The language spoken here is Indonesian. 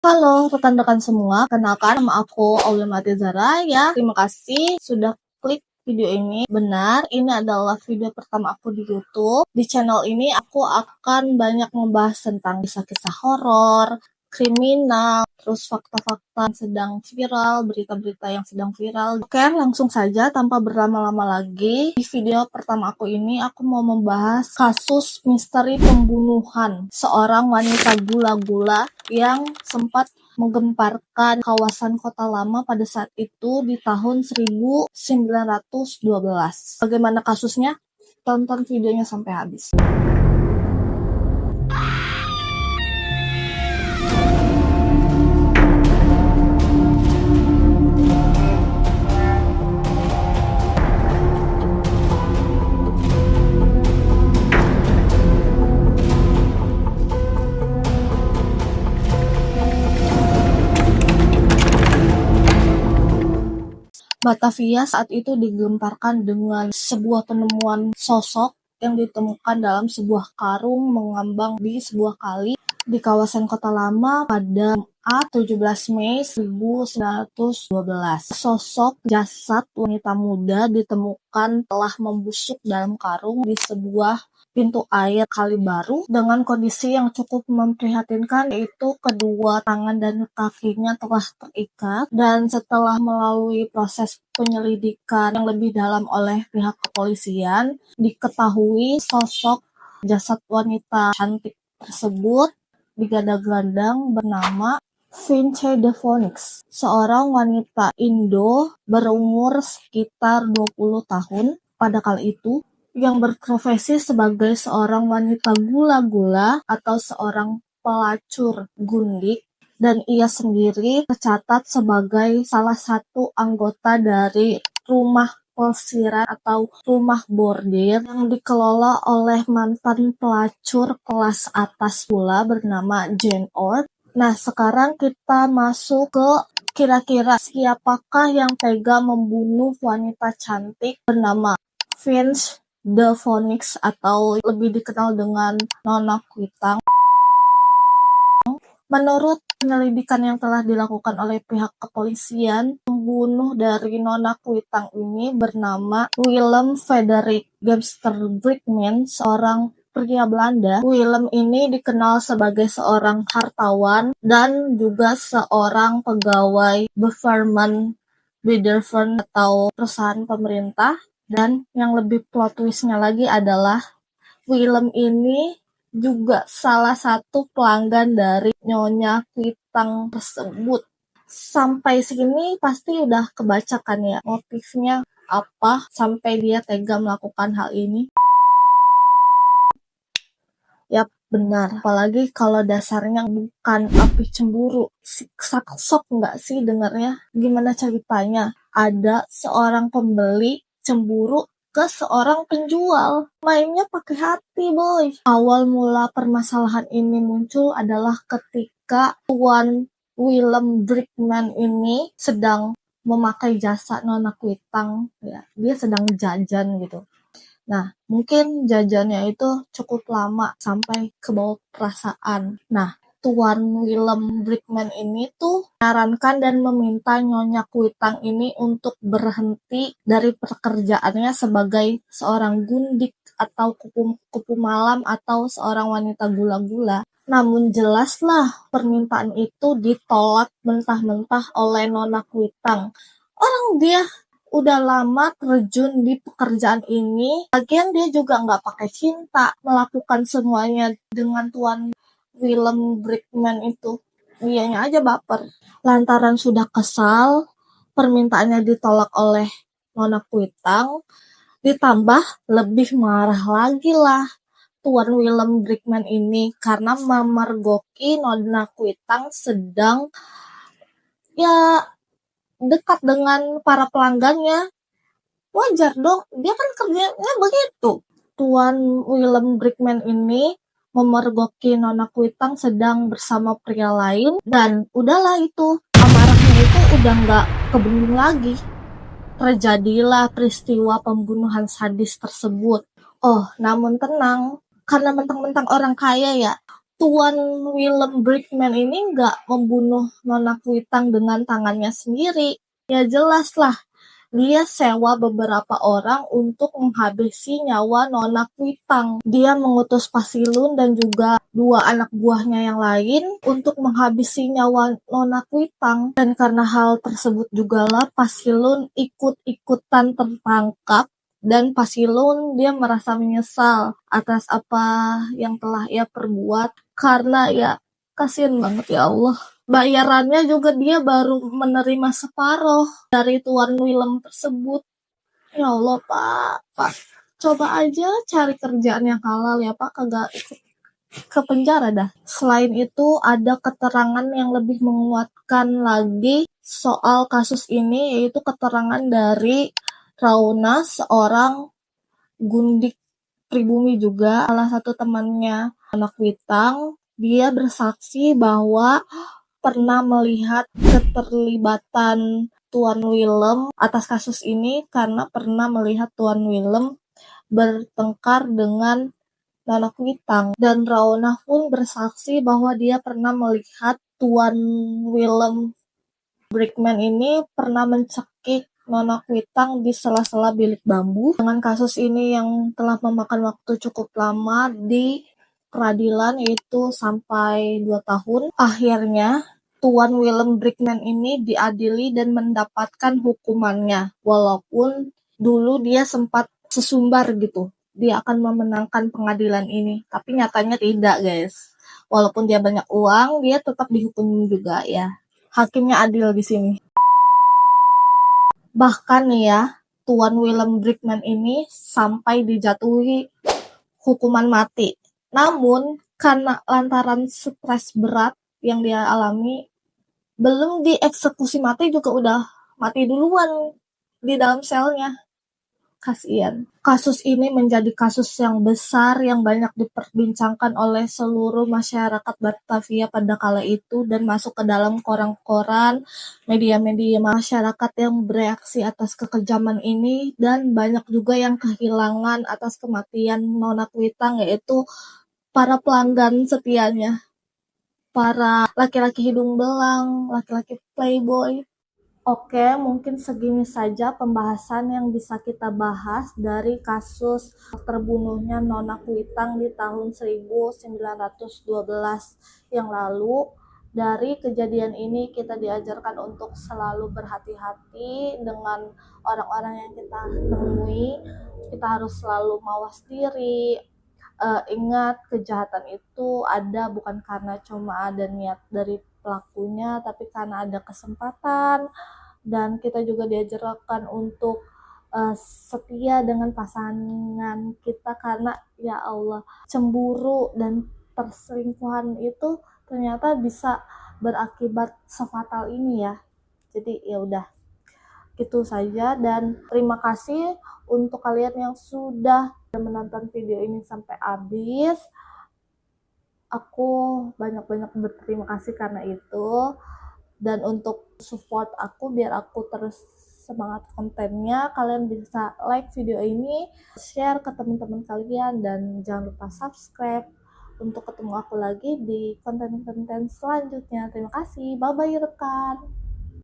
Halo rekan-rekan semua, kenalkan nama aku Auliamati Zara ya. Terima kasih sudah klik video ini. Benar, ini adalah video pertama aku di YouTube. Di channel ini aku akan banyak membahas tentang kisah-kisah horor, kriminal, terus fakta-fakta yang sedang viral, berita-berita yang sedang viral. Oke, langsung saja tanpa berlama-lama lagi. Di video pertama aku ini aku mau membahas kasus misteri pembunuhan seorang wanita gula-gula yang sempat menggemparkan kawasan Kota Lama pada saat itu di tahun 1912. Bagaimana kasusnya? Tonton videonya sampai habis. Batavia saat itu digemparkan dengan sebuah penemuan sosok yang ditemukan dalam sebuah karung mengambang di sebuah kali di kawasan Kota Lama pada 17 Mei 1912. Sosok jasad wanita muda ditemukan telah membusuk dalam karung di sebuah pintu air kali baru dengan kondisi yang cukup memprihatinkan, yaitu kedua tangan dan kakinya telah terikat. Dan setelah melalui proses penyelidikan yang lebih dalam oleh pihak kepolisian, diketahui sosok jasad wanita cantik tersebut digadang-gadang bernama Vince DeVonix, seorang wanita Indo berumur sekitar 20 tahun pada kali itu, yang berprofesi sebagai seorang wanita gula-gula atau seorang pelacur gundik, dan ia sendiri tercatat sebagai salah satu anggota dari rumah pelesiran atau rumah bordir yang dikelola oleh mantan pelacur kelas atas pula bernama Jane Orr. Nah, sekarang kita masuk ke kira-kira siapakah yang tega membunuh wanita cantik bernama Vince DeVonix atau lebih dikenal dengan Nona Kuitang. Menurut penyelidikan yang telah dilakukan oleh pihak kepolisian, pembunuh dari Nona Kuitang ini bernama Willem Frederik Gebster-Brickman, seorang pria Belanda. Willem ini dikenal sebagai seorang hartawan dan juga seorang pegawai Beverman Biderven atau perusahaan pemerintah. Dan yang lebih plot twist-nya lagi adalah Willem ini juga salah satu pelanggan dari Nyonya Kuitang tersebut. Sampai sini pasti udah kebaca kan ya motifnya apa sampai dia tega melakukan hal ini. Yap, benar. Apalagi kalau dasarnya bukan api cemburu. Sok nggak sih dengarnya? Gimana ceritanya? Ada seorang pembeli cemburu ke seorang penjual. Mainnya pakai hati, boy. Awal mula permasalahan ini muncul adalah ketika Tuan Willem Brickman ini sedang memakai jasa Nona Kuitang. Ya, dia sedang jajan gitu. Nah, mungkin jajannya itu cukup lama sampai ke bawah perasaan. Nah, Tuan Willem Brickman ini tuh menyarankan dan meminta Nyonya Kuitang ini untuk berhenti dari pekerjaannya sebagai seorang gundik atau kupu malam atau seorang wanita gula-gula. Namun jelaslah permintaan itu ditolak mentah-mentah oleh Nona Kuitang. Orang dia udah lama terjun di pekerjaan ini, lagian dia juga nggak pakai cinta melakukan semuanya dengan Tuan Willem Brickman itu. Dianya aja baper. Lantaran sudah kesal, permintaannya ditolak oleh Nona Kuitang, ditambah lebih marah lagi lah Tuan Willem Brickman ini karena memergoki Nona Kuitang sedang ya dekat dengan para pelanggannya. Wajar dong, dia kan kerjanya begitu. Tuan Willem Brickman ini memergoki Nona Kuitang sedang bersama pria lain, dan udahlah itu, amarahnya itu udah nggak kebendung lagi. Terjadilah peristiwa pembunuhan sadis tersebut. Oh, namun tenang, karena mentang-mentang orang kaya ya, Tuan Willem Brickman ini nggak membunuh Nona Kuitang dengan tangannya sendiri. Ya jelas lah, dia sewa beberapa orang untuk menghabisi nyawa Nona Kuitang. Dia mengutus Pasilun dan juga dua anak buahnya yang lain untuk menghabisi nyawa Nona Kuitang. Dan karena hal tersebut jugalah Pasilun ikut-ikutan tertangkap. Dan Pasilun dia merasa menyesal atas apa yang telah ia perbuat. Karena ya kasihan banget ya Allah. Bayarannya juga dia baru menerima separuh dari Tuan Willem tersebut. Ya Allah Pak. Coba aja cari kerjaan yang halal ya Pak, kagak ikut ke penjara dah. Selain itu ada keterangan yang lebih menguatkan lagi soal kasus ini, yaitu keterangan dari Rauna, seorang gundik pribumi juga, salah satu temannya anak Witang. Dia bersaksi bahwa pernah melihat keterlibatan Tuan Willem atas kasus ini karena pernah melihat Tuan Willem bertengkar dengan Nona Kuitang. Dan Raunah pun bersaksi bahwa dia pernah melihat Tuan Willem Brickman ini pernah mencekik Nona Kuitang di sela-sela bilik bambu. Dengan kasus ini yang telah memakan waktu cukup lama di peradilan, yaitu sampai 2 tahun, akhirnya Tuan Willem Brickman ini diadili dan mendapatkan hukumannya. Walaupun dulu dia sempat sesumbar gitu, dia akan memenangkan pengadilan ini. Tapi nyatanya tidak guys. Walaupun dia banyak uang, dia tetap dihukum juga ya. Hakimnya adil di sini. Bahkan nih ya, Tuan Willem Brickman ini sampai dijatuhi hukuman mati. Namun, karena lantaran stres berat yang dia alami, belum dieksekusi mati juga udah mati duluan di dalam selnya. Kasian. Kasus ini menjadi kasus yang besar yang banyak diperbincangkan oleh seluruh masyarakat Batavia pada kala itu dan masuk ke dalam koran-koran, media-media masyarakat yang bereaksi atas kekejaman ini, dan banyak juga yang kehilangan atas kematian Nona Kuitang, yaitu para pelanggan setianya, para laki-laki hidung belang, laki-laki playboy. Oke, mungkin segini saja pembahasan yang bisa kita bahas dari kasus terbunuhnya Nona Kuitang di tahun 1912 yang lalu. Dari kejadian ini kita diajarkan untuk selalu berhati-hati dengan orang-orang yang kita temui. Kita harus selalu mawas diri. Ingat, kejahatan itu ada bukan karena cuma ada niat dari pelakunya, tapi karena ada kesempatan. Dan kita juga diajarkan untuk setia dengan pasangan kita, karena ya Allah, cemburu dan perselingkuhan itu ternyata bisa berakibat sefatal ini ya. Jadi ya udah, gitu saja, dan terima kasih untuk kalian yang sudah menonton video ini sampai habis. Aku banyak-banyak berterima kasih karena itu. Dan untuk support aku biar aku terus semangat kontennya, kalian bisa like video ini, share ke teman-teman kalian, dan jangan lupa subscribe untuk ketemu aku lagi di konten-konten selanjutnya. Terima kasih, bye bye rekan.